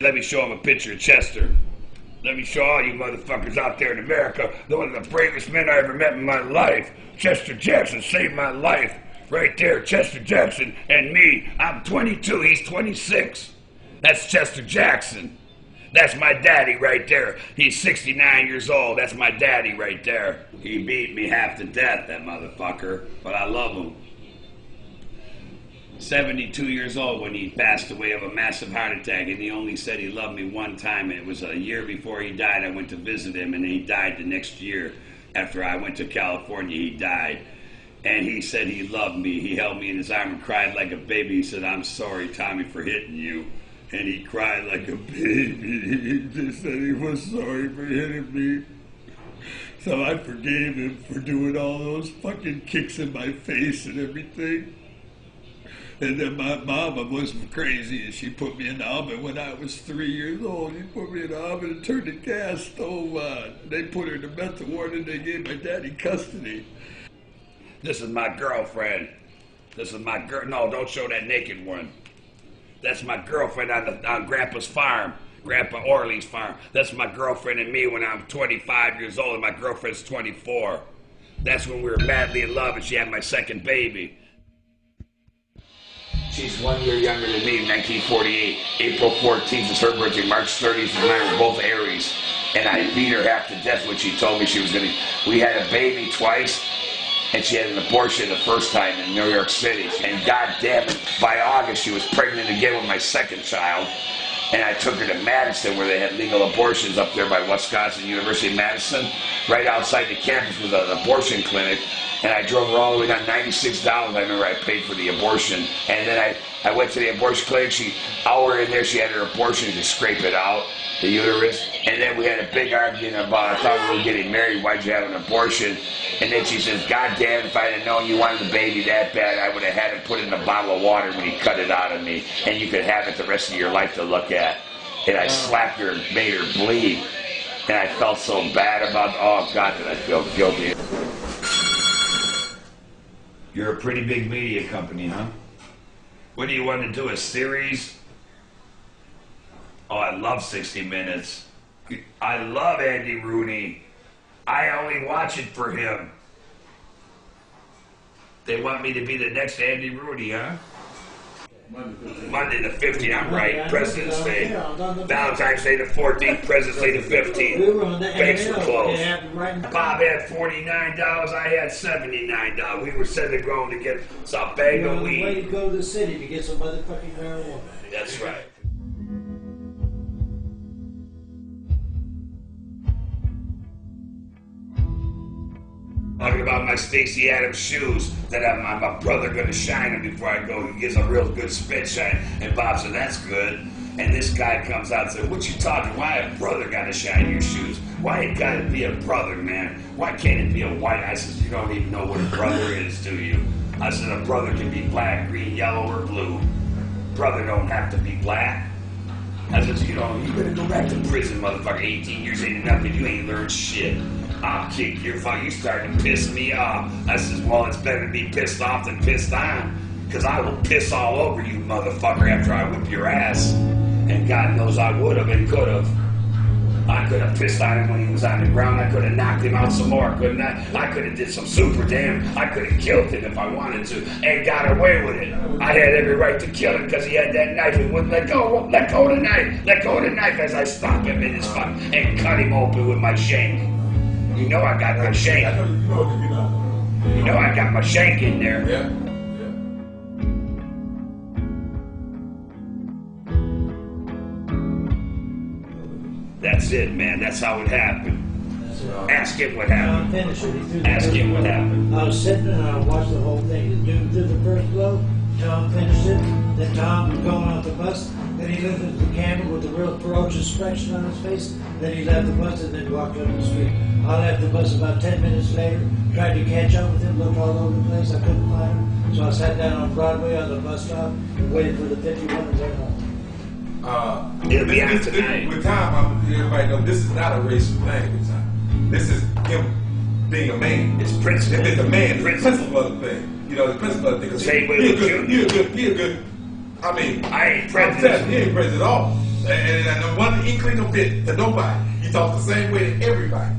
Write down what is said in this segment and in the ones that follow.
Let me show him a picture of Chester. Let me show all you motherfuckers out there in America, one of the bravest men I ever met in my life. Chester Jackson saved my life. Right there, Chester Jackson and me. I'm 22, he's 26. That's Chester Jackson. That's my daddy right there. He's 69 years old. That's my daddy right there. He beat me half to death, that motherfucker, but I love him. 72 years old when he passed away of a massive heart attack, and he only said he loved me one time. It was a year before he died. I went to visit him, and he died the next year. After I went to California, he died. And he said he loved me. He held me in his arm and cried like a baby. He said, "I'm sorry, Tommy, for hitting you." And he cried like a baby. He just said he was sorry for hitting me. So I forgave him for doing all those fucking kicks in my face and everything. And then my mama was crazy, and she put me in the oven when I was 3 years old. She put me in the oven and turned the gas stove on. They put her in the mental ward, and they gave my daddy custody. This is my girlfriend. This is my girl. No, don't show that naked one. That's my girlfriend on Grandpa's farm, Grandpa Orley's farm. That's my girlfriend and me when I'm 25 years old, and my girlfriend's 24. That's when we were madly in love, and she had my second baby. She's 1 year younger than me, 1948. April 14th is her birthday. March 30th is mine. We're both Aries. And I beat her half to death when she told me she was going to... We had a baby twice, and she had an abortion the first time in New York City. And goddamn it, by August, she was pregnant again with my second child. And I took her to Madison, where they had legal abortions up there by Wisconsin University of Madison. Right outside the campus was an abortion clinic. And I drove her all the way down, $96 I remember I paid for the abortion. And then I went to the abortion clinic. Hour in there, she had her abortion to scrape it out, the uterus. And then we had a big argument about, I thought we were getting married, why'd you have an abortion? And then she says, "God damn, if I had known you wanted the baby that bad, I would have had it put in a bottle of water when he cut it out of me, and you could have it the rest of your life to look at." And I slapped her and made her bleed. And I felt so bad about, oh God, did I feel guilty. You're a pretty big media company, huh? What do you want to do, a series? Oh, I love 60 Minutes. I love Andy Rooney. I only watch it for him. They want me to be the next Andy Rooney, huh? Monday the 15th, I'm right. President's Day. Valentine's Day the 14th, President's Day the 15th. Banks were closed. Bob had $49, I had $79. We were sitting going to get some bag of weed. Way to go to the city to get some motherfucking marijuana. That's right. Talking about my Stacey Adams shoes that I'm my brother gonna shine them before I go. He gives a real good spit shine. And Bob said, "That's good." And this guy comes out and said, "What you talking? Why a brother gotta shine your shoes? Why it gotta be a brother, man? Why can't it be a white?" I said, "You don't even know what a brother is, do you?" I said, "A brother can be black, green, yellow, or blue. Brother don't have to be black." I said, "You know, you better go back to prison, motherfucker. 18 years ain't enough, and you ain't learned shit. I'll kick your fuck. You starting to piss me off." I says, "Well, it's better to be pissed off than pissed on, because I will piss all over you, motherfucker, after I whip your ass." And God knows I would have and could have. I could have pissed on him when he was on the ground. I could have knocked him out some more, couldn't I? I could have did some super damn. I could have killed him if I wanted to, and got away with it. I had every right to kill him because he had that knife and wouldn't let go. Let go of the knife. Let go of the knife as I stopped him in his fuck and cut him open with my shank. You know I got my shank. You know I got my shank in there. Yeah. That's it, man. That's how it happened. Ask him what happened. Ask him what happened. I was sitting and I watched the whole thing. The dude did the first blow. Tom finished it. Then Tom was going off the bus. Then he looked at the camera with a real ferocious expression on his face. Then he left the bus and then walked up the street. I left the bus about 10 minutes later. Tried to catch up with him. Looked all over the place. I couldn't find him. So I sat down on Broadway on the bus stop and waited for the 51 to turn on. It'll be out tonight. With time, everybody know this is not a racial thing. With time. This is him being a man. It's principle. If it's a man, the principle of the thing. You know, the principle of the thing. Same way with you. He a good. I mean, I ain't president. He ain't president at all. And inkling of it to nobody. You talk the same way to everybody.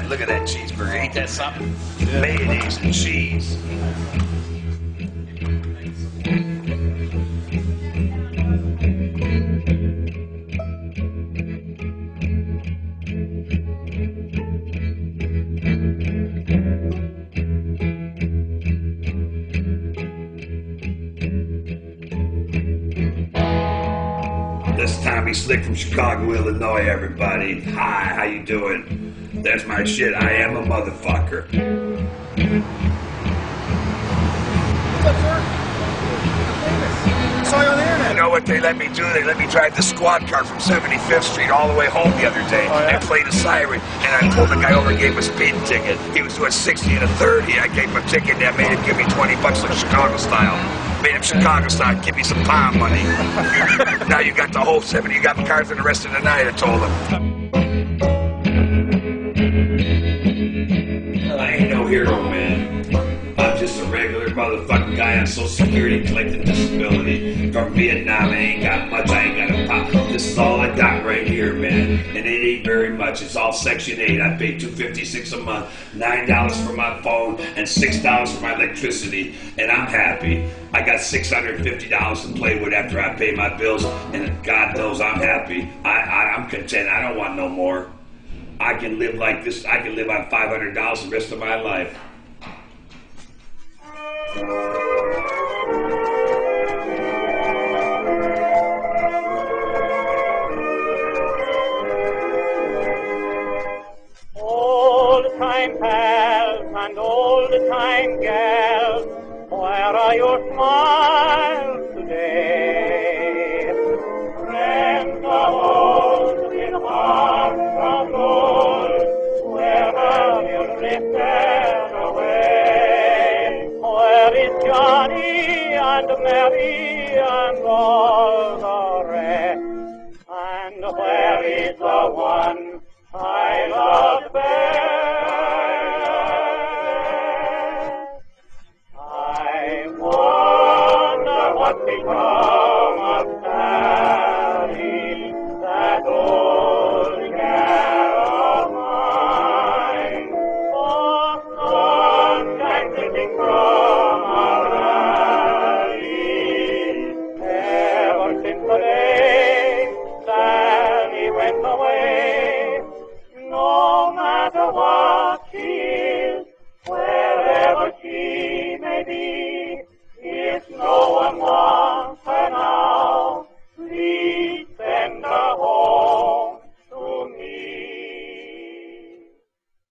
Look at that cheeseburger. Ain't that something? Mayonnaise and cheese. This is Tommy Slick from Chicago, Illinois, everybody. Hi, how you doing? That's my shit. I am a motherfucker. Saw you on the internet. You know what they let me do? They let me drive the squad car from 75th Street all the way home the other day and play the siren. And I pulled the guy over and gave him a speeding ticket. He was doing 60 and a 30. I gave him a ticket and that made him give me $20 like Chicago style. Made him Chicago style. Give me some pound money. Now you got the whole 70. You got the cars for the rest of the night, I told him. I ain't no hero, man. I'm just a regular motherfucking guy on Social Security collecting disability. From Vietnam, I ain't got much, I ain't got a pop. This is all I got right here, man. And it ain't very much. It's all Section 8. I pay $256 a month, $9 for my phone, and $6 for my electricity. And I'm happy. I got $650 to play with after I pay my bills, and God knows I'm happy. I'm content. I don't want no more. I can live like this. I can live on $500 the rest of my life. Old-time pals and old-time gals, where are your smiles today? Friends of old with hearts of gold, where have you drifted away? Where is Johnny and Mary?